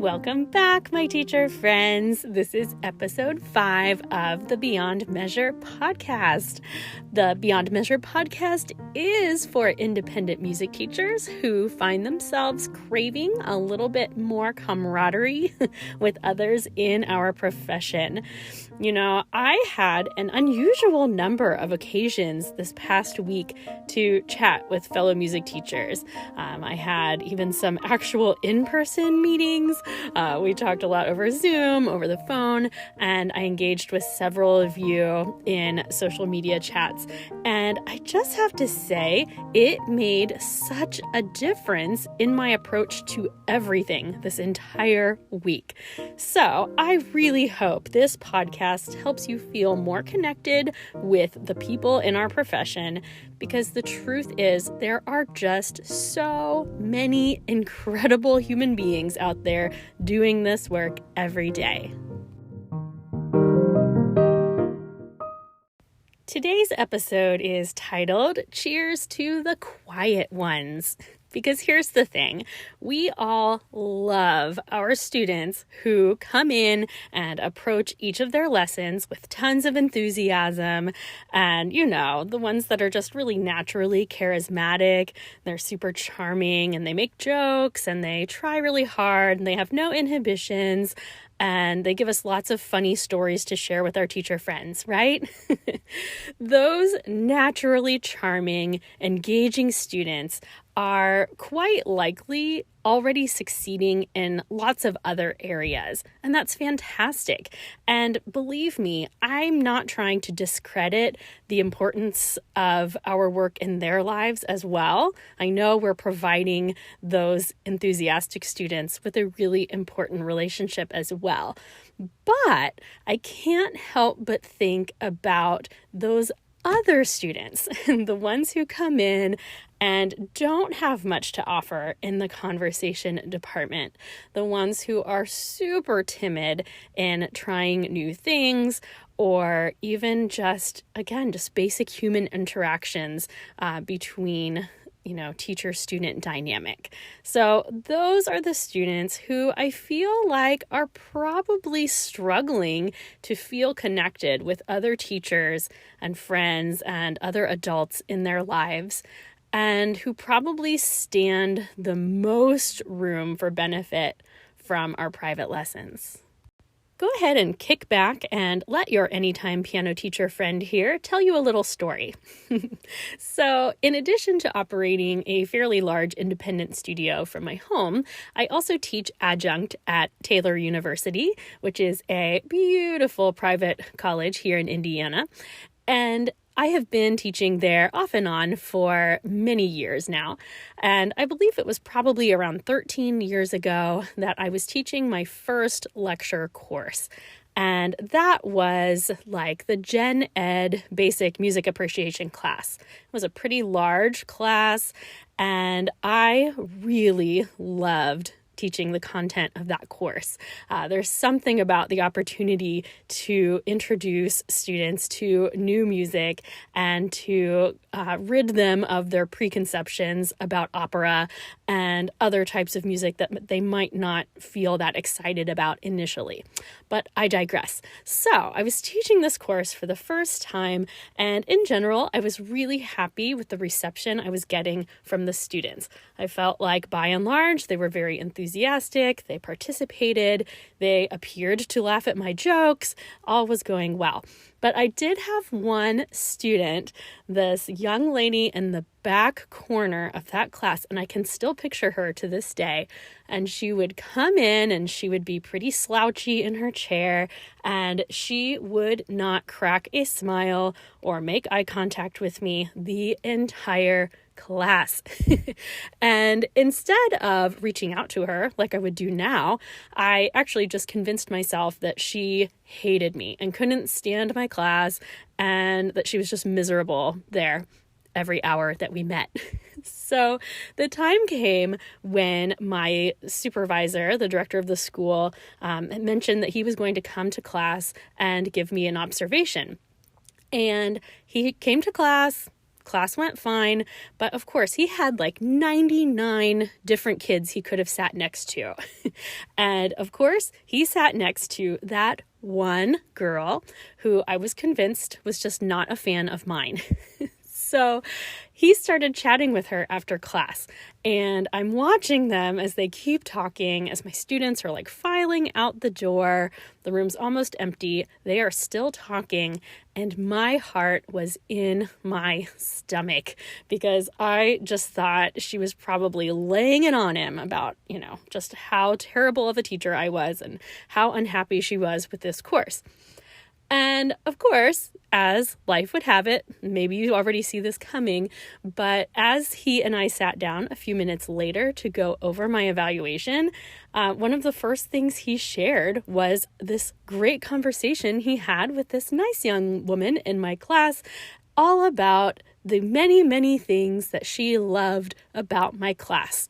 Welcome back, my teacher friends. This is episode 5 of the Beyond Measure podcast. The Beyond Measure podcast is for independent music teachers who find themselves craving a little bit more camaraderie with others in our profession. You know, I had an unusual number of occasions this past week to chat with fellow music teachers. I had even some actual in-person meetings. We talked a lot over Zoom, over the phone, and I engaged with several of you in social media chats. And I just have to say, it made such a difference in my approach to everything this entire week. So I really hope this podcast helps you feel more connected with the people in our profession, because the truth is there are just so many incredible human beings out there doing this work every day. Today's episode is titled Cheers to the Quiet Ones. Because here's the thing, we all love our students who come in and approach each of their lessons with tons of enthusiasm, and you know, the ones that are just really naturally charismatic, they're super charming, and they make jokes, and they try really hard, and they have no inhibitions, and they give us lots of funny stories to share with our teacher friends, right? Those naturally charming, engaging students are quite likely already succeeding in lots of other areas, and that's fantastic. And believe me, I'm not trying to discredit the importance of our work in their lives as well. I know we're providing those enthusiastic students with a really important relationship as well. But I can't help but think about those other students, the ones who come in and don't have much to offer in the conversation department, the ones who are super timid in trying new things, or even just basic human interactions between teacher-student dynamic. So those are the students who I feel like are probably struggling to feel connected with other teachers and friends and other adults in their lives, and who probably stand the most room for benefit from our private lessons. Go ahead and kick back and let your anytime piano teacher friend here tell you a little story. So, in addition to operating a fairly large independent studio from my home, I also teach adjunct at Taylor University, which is a beautiful private college here in Indiana. And I have been teaching there off and on for many years now, and I believe it was probably around 13 years ago that I was teaching my first lecture course, and that was like the Gen Ed Basic Music Appreciation class. It was a pretty large class, and I really loved teaching the content of that course. There's something about the opportunity to introduce students to new music and to rid them of their preconceptions about opera and other types of music that they might not feel that excited about initially. But I digress. So I was teaching this course for the first time, and in general, I was really happy with the reception I was getting from the students. I felt like by and large, they were very enthusiastic, they participated, they appeared to laugh at my jokes, all was going well. But I did have one student, this young lady in the back corner of that class, and I can still picture her to this day. And she would come in and she would be pretty slouchy in her chair, and she would not crack a smile or make eye contact with me the entire class. And instead of reaching out to her like I would do now, I actually just convinced myself that she hated me and couldn't stand my class, and that she was just miserable there every hour that we met. So the time came when my supervisor, the director of the school, mentioned that he was going to come to class and give me an observation. And he came to class Class went fine, but of course he had like 99 different kids he could have sat next to. And of course, he sat next to that one girl who I was convinced was just not a fan of mine. So he started chatting with her after class, and I'm watching them as they keep talking, as my students are like filing out the door. The room's almost empty. They are still talking, and my heart was in my stomach because I just thought she was probably laying it on him about, just how terrible of a teacher I was and how unhappy she was with this course. And of course, as life would have it, maybe you already see this coming, but as he and I sat down a few minutes later to go over my evaluation, one of the first things he shared was this great conversation he had with this nice young woman in my class, all about the many, many things that she loved about my class.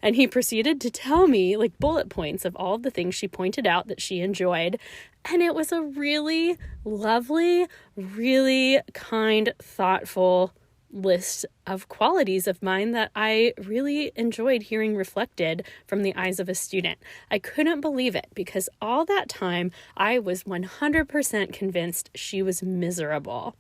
And he proceeded to tell me like bullet points of all of the things she pointed out that she enjoyed. And it was a really lovely, really kind, thoughtful list of qualities of mine that I really enjoyed hearing reflected from the eyes of a student. I couldn't believe it because all that time I was 100% convinced she was miserable.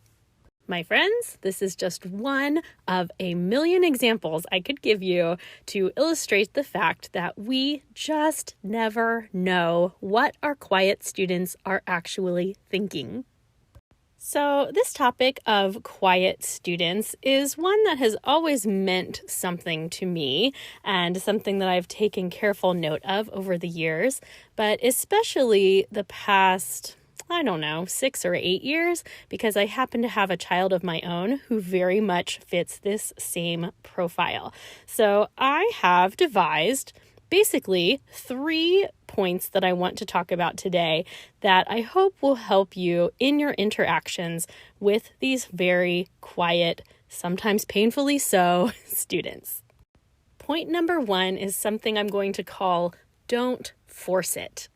My friends, this is just one of a million examples I could give you to illustrate the fact that we just never know what our quiet students are actually thinking. So this topic of quiet students is one that has always meant something to me and something that I've taken careful note of over the years, but especially the past 6 or 8 years, because I happen to have a child of my own who very much fits this same profile. So I have devised basically 3 points that I want to talk about today that I hope will help you in your interactions with these very quiet, sometimes painfully so, students. Point number 1 is something I'm going to call don't force it.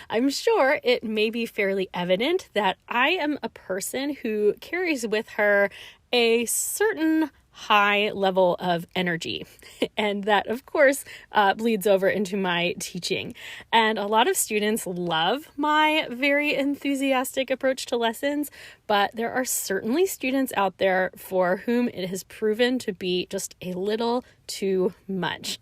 I'm sure it may be fairly evident that I am a person who carries with her a certain high level of energy. And that, of course, bleeds over into my teaching. And a lot of students love my very enthusiastic approach to lessons, but there are certainly students out there for whom it has proven to be just a little too much.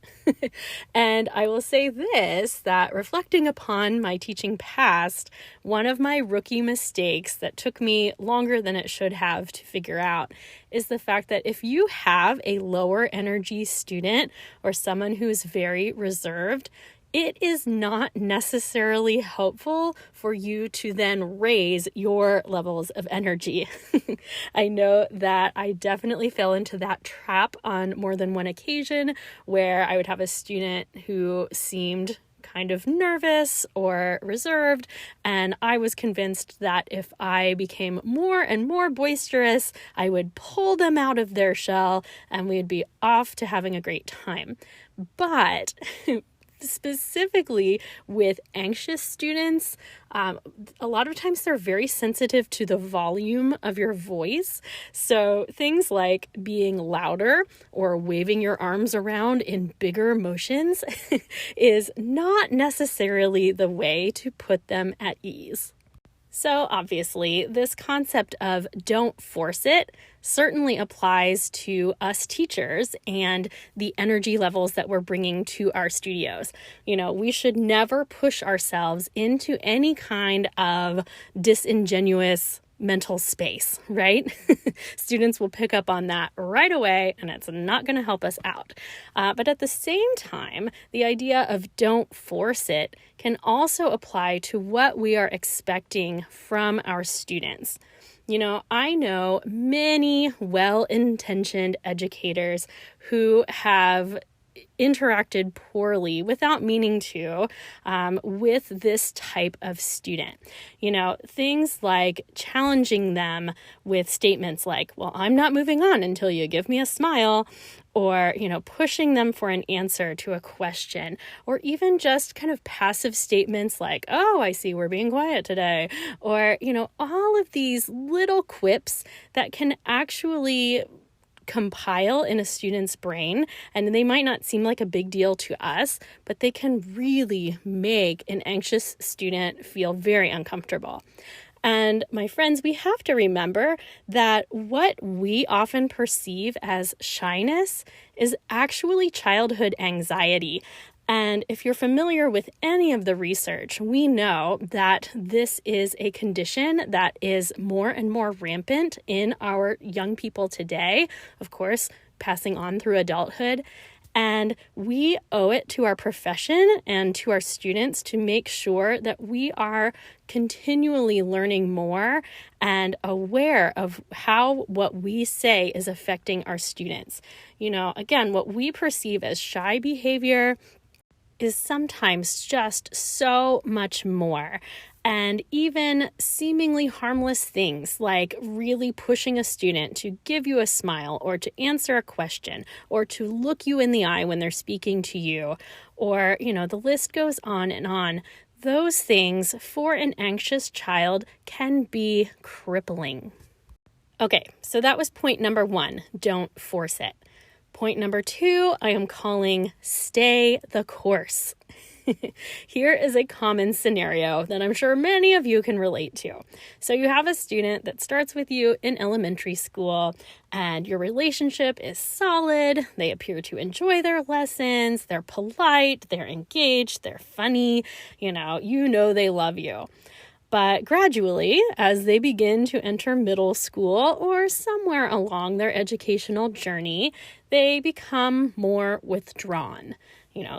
And I will say this, that reflecting upon my teaching past, one of my rookie mistakes that took me longer than it should have to figure out is the fact that if you have a lower energy student or someone who is very reserved, it is not necessarily helpful for you to then raise your levels of energy. I know that I definitely fell into that trap on more than one occasion where I would have a student who seemed kind of nervous or reserved, and I was convinced that if I became more and more boisterous, I would pull them out of their shell and we'd be off to having a great time. But specifically with anxious students, a lot of times they're very sensitive to the volume of your voice. So things like being louder or waving your arms around in bigger motions is not necessarily the way to put them at ease. So obviously, this concept of don't force it certainly applies to us teachers and the energy levels that we're bringing to our studios. We should never push ourselves into any kind of disingenuous mental space, right? Students will pick up on that right away, and it's not going to help us out. But at the same time, the idea of don't force it can also apply to what we are expecting from our students. I know many well-intentioned educators who have interacted poorly without meaning to with this type of student. Things like challenging them with statements like, well, I'm not moving on until you give me a smile, or, pushing them for an answer to a question, or even just kind of passive statements like, oh, I see we're being quiet today, or, all of these little quips that can actually compile in a student's brain, and they might not seem like a big deal to us, but they can really make an anxious student feel very uncomfortable. And my friends, we have to remember that what we often perceive as shyness is actually childhood anxiety. And if you're familiar with any of the research, we know that this is a condition that is more and more rampant in our young people today, of course, passing on through adulthood. And we owe it to our profession and to our students to make sure that we are continually learning more and aware of how what we say is affecting our students. Again, what we perceive as shy behavior is sometimes just so much more. And even seemingly harmless things like really pushing a student to give you a smile or to answer a question or to look you in the eye when they're speaking to you, or, the list goes on and on. Those things for an anxious child can be crippling. Okay, so that was point number 1, don't force it. Point number 2, I am calling stay the course. Here is a common scenario that I'm sure many of you can relate to. So you have a student that starts with you in elementary school, and your relationship is solid. They appear to enjoy their lessons. They're polite, they're engaged, they're funny. You know they love you. But gradually, as they begin to enter middle school or somewhere along their educational journey, they become more withdrawn.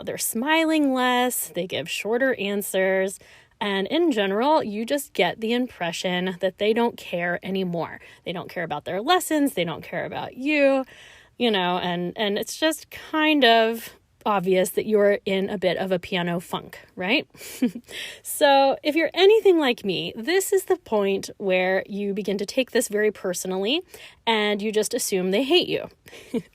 They're smiling less, they give shorter answers, and in general, you just get the impression that they don't care anymore. They don't care about their lessons, they don't care about you, and it's just kind of obvious that you're in a bit of a piano funk, right? So if you're anything like me, this is the point where you begin to take this very personally and you just assume they hate you.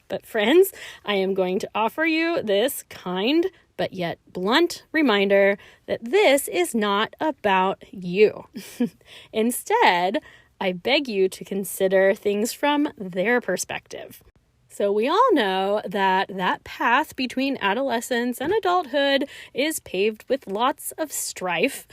But friends, I am going to offer you this kind but yet blunt reminder that this is not about you. Instead, I beg you to consider things from their perspective. So we all know that path between adolescence and adulthood is paved with lots of strife,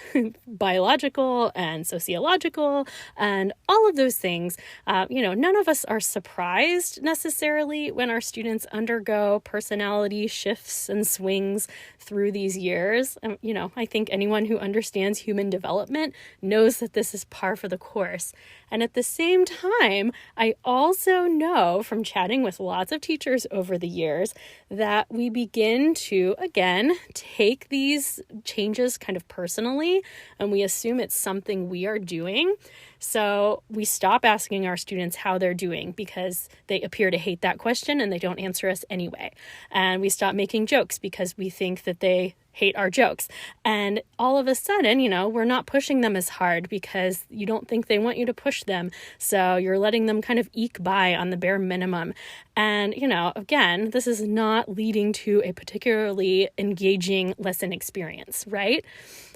biological and sociological, and all of those things. None of us are surprised necessarily when our students undergo personality shifts and swings through these years. I think anyone who understands human development knows that this is par for the course. And at the same time, I also know from chatting with lots of teachers over the years that we begin to, again, take these changes kind of personally, and we assume it's something we are doing. So we stop asking our students how they're doing because they appear to hate that question and they don't answer us anyway. And we stop making jokes because we think that they hate our jokes. And all of a sudden, we're not pushing them as hard because you don't think they want you to push them. So you're letting them kind of eke by on the bare minimum. And, again, this is not leading to a particularly engaging lesson experience, right?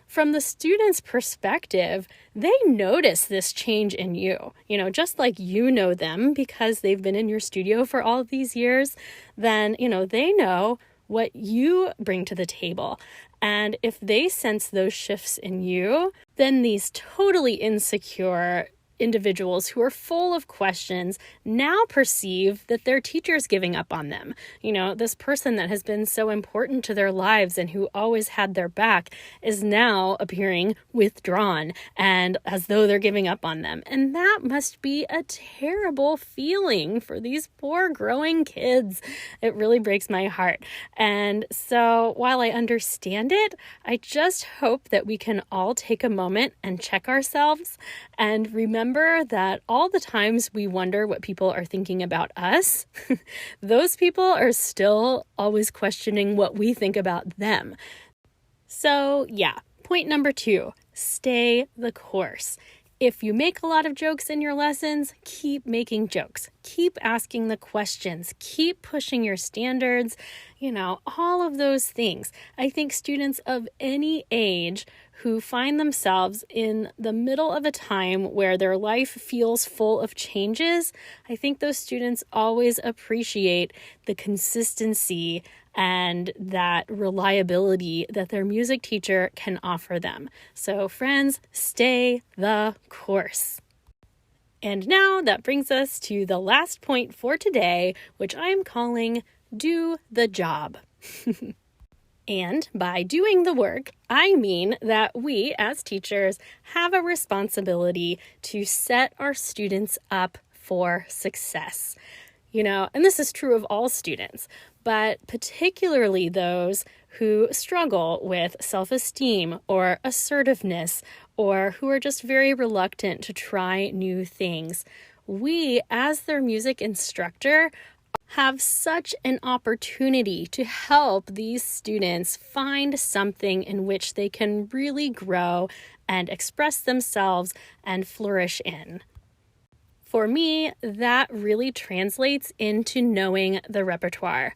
From the student's perspective, they notice this change in you, just like you know them because they've been in your studio for all of these years, then, they know what you bring to the table. And if they sense those shifts in you, then these totally insecure individuals who are full of questions now perceive that their teacher's giving up on them. This person that has been so important to their lives and who always had their back is now appearing withdrawn and as though they're giving up on them. And that must be a terrible feeling for these poor growing kids. It really breaks my heart. And so while I understand it, I just hope that we can all take a moment and check ourselves and remember remember that all the times we wonder what people are thinking about us, those people are still always questioning what we think about them. So yeah, point number 2, stay the course. If you make a lot of jokes in your lessons, keep making jokes. Keep asking the questions. Keep pushing your standards. All of those things. I think students of any age who find themselves in the middle of a time where their life feels full of changes, I think those students always appreciate the consistency and that reliability that their music teacher can offer them. So friends, stay the course. And now that brings us to the last point for today, which I'm calling do the job. And by doing the work, I mean that we as teachers have a responsibility to set our students up for success. And this is true of all students, but particularly those who struggle with self-esteem or assertiveness, or who are just very reluctant to try new things. We, as their music instructor, have such an opportunity to help these students find something in which they can really grow and express themselves and flourish in. For me, that really translates into knowing the repertoire.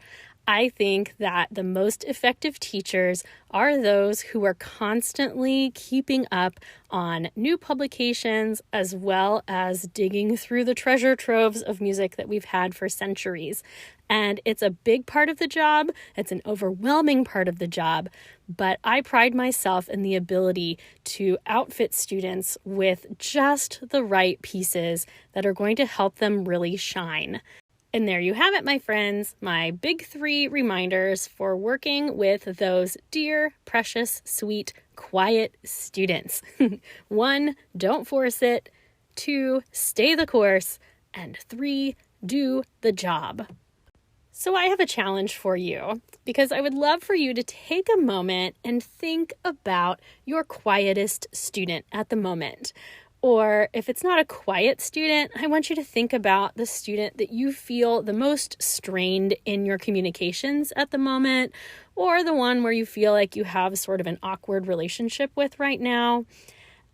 I think that the most effective teachers are those who are constantly keeping up on new publications, as well as digging through the treasure troves of music that we've had for centuries. And it's a big part of the job. It's an overwhelming part of the job. But I pride myself in the ability to outfit students with just the right pieces that are going to help them really shine. And there you have it, my friends, my big 3 reminders for working with those dear, precious, sweet, quiet students. 1, don't force it. 2, stay the course. And 3, do the job. So I have a challenge for you, because I would love for you to take a moment and think about your quietest student at the moment. Or if it's not a quiet student, I want you to think about the student that you feel the most strained in your communications at the moment, or the one where you feel like you have sort of an awkward relationship with right now.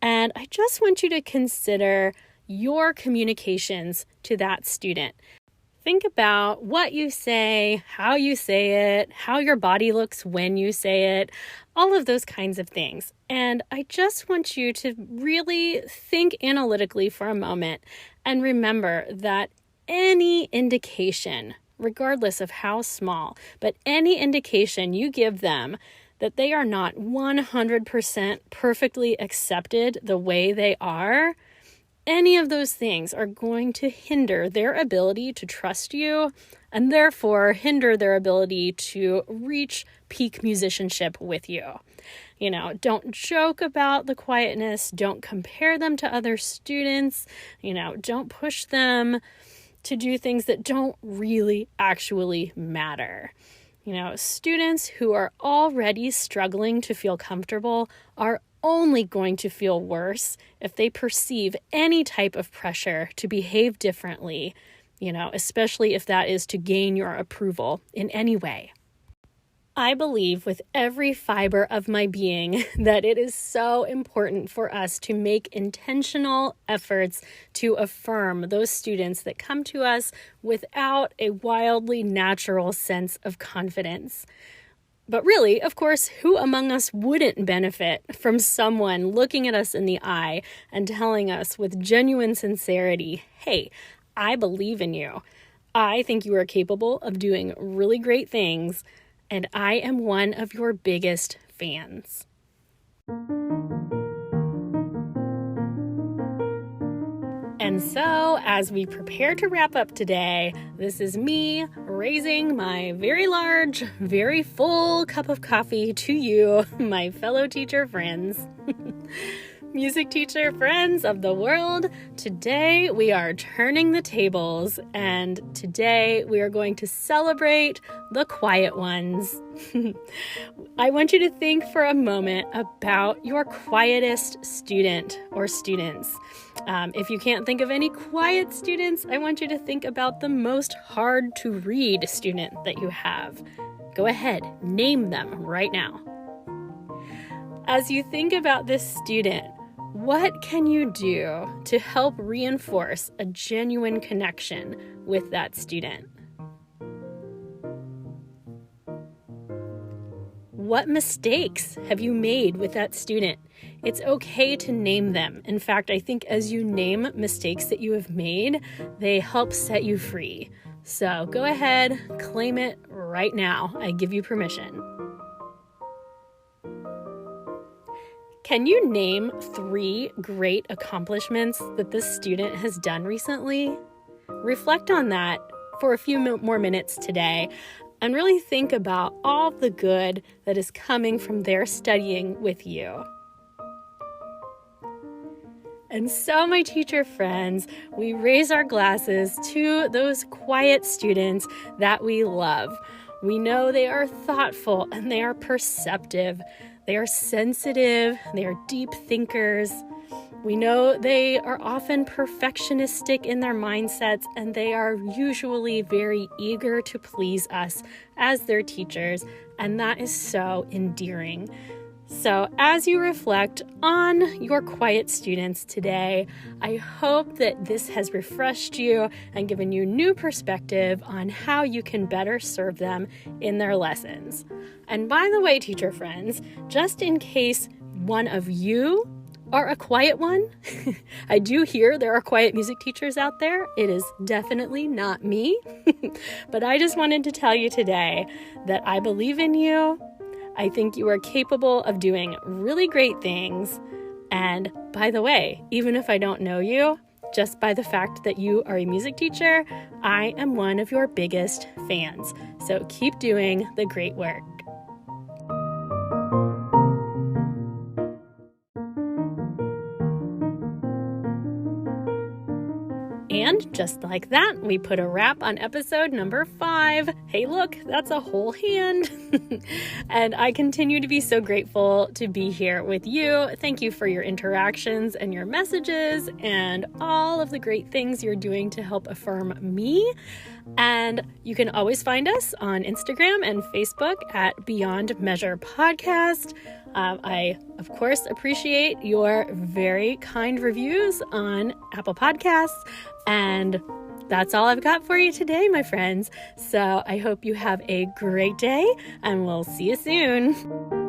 And I just want you to consider your communications to that student. Think about what you say, how your body looks when you say it, all of those kinds of things. And I just want you to really think analytically for a moment and remember that any indication, regardless of how small, but any indication you give them that they are not 100% perfectly accepted the way they are, any of those things are going to hinder their ability to trust you, and therefore hinder their ability to reach peak musicianship with you. Don't joke about the quietness. Don't compare them to other students. Don't push them to do things that don't really actually matter. Students who are already struggling to feel comfortable are only going to feel worse if they perceive any type of pressure to behave differently, especially if that is to gain your approval in any way. I believe with every fiber of my being that it is so important for us to make intentional efforts to affirm those students that come to us without a wildly natural sense of confidence. But really, of course, who among us wouldn't benefit from someone looking at us in the eye and telling us with genuine sincerity, hey, I believe in you. I think you are capable of doing really great things, and I am one of your biggest fans. And so, as we prepare to wrap up today, this is me raising my very large, very full cup of coffee to you, my fellow teacher friends. Music teacher friends of the world, today we are turning the tables, and today we are going to celebrate the quiet ones. I want you to think for a moment about your quietest student or students. If you can't think of any quiet students, I want you to think about the most hard to read student that you have. Go ahead, name them right now. As you think about this student, what can you do to help reinforce a genuine connection with that student? What mistakes have you made with that student? It's okay to name them. In fact, I think as you name mistakes that you have made, they help set you free. So go ahead, claim it right now. I give you permission. Can you name 3 great accomplishments that this student has done recently? Reflect on that for a few more minutes today and really think about all the good that is coming from their studying with you. And so, my teacher friends, we raise our glasses to those quiet students that we love. We know they are thoughtful and they are perceptive. They are sensitive, they are deep thinkers. We know they are often perfectionistic in their mindsets, and they are usually very eager to please us as their teachers, and that is so endearing. So as you reflect on your quiet students today, I hope that this has refreshed you and given you new perspective on how you can better serve them in their lessons. And by the way, teacher friends, just in case one of you are a quiet one, I do hear there are quiet music teachers out there. It is definitely not me. But I just wanted to tell you today that I believe in you. I think you are capable of doing really great things. And by the way, even if I don't know you, just by the fact that you are a music teacher, I am one of your biggest fans. So keep doing the great work. And just like that, we put a wrap on episode number 5. Hey, look, that's a whole hand. And I continue to be so grateful to be here with you. Thank you for your interactions and your messages and all of the great things you're doing to help affirm me. And you can always find us on Instagram and Facebook at Beyond Measure Podcast. I, of course, appreciate your very kind reviews on Apple Podcasts. And that's all I've got for you today, my friends. So I hope you have a great day, and we'll see you soon.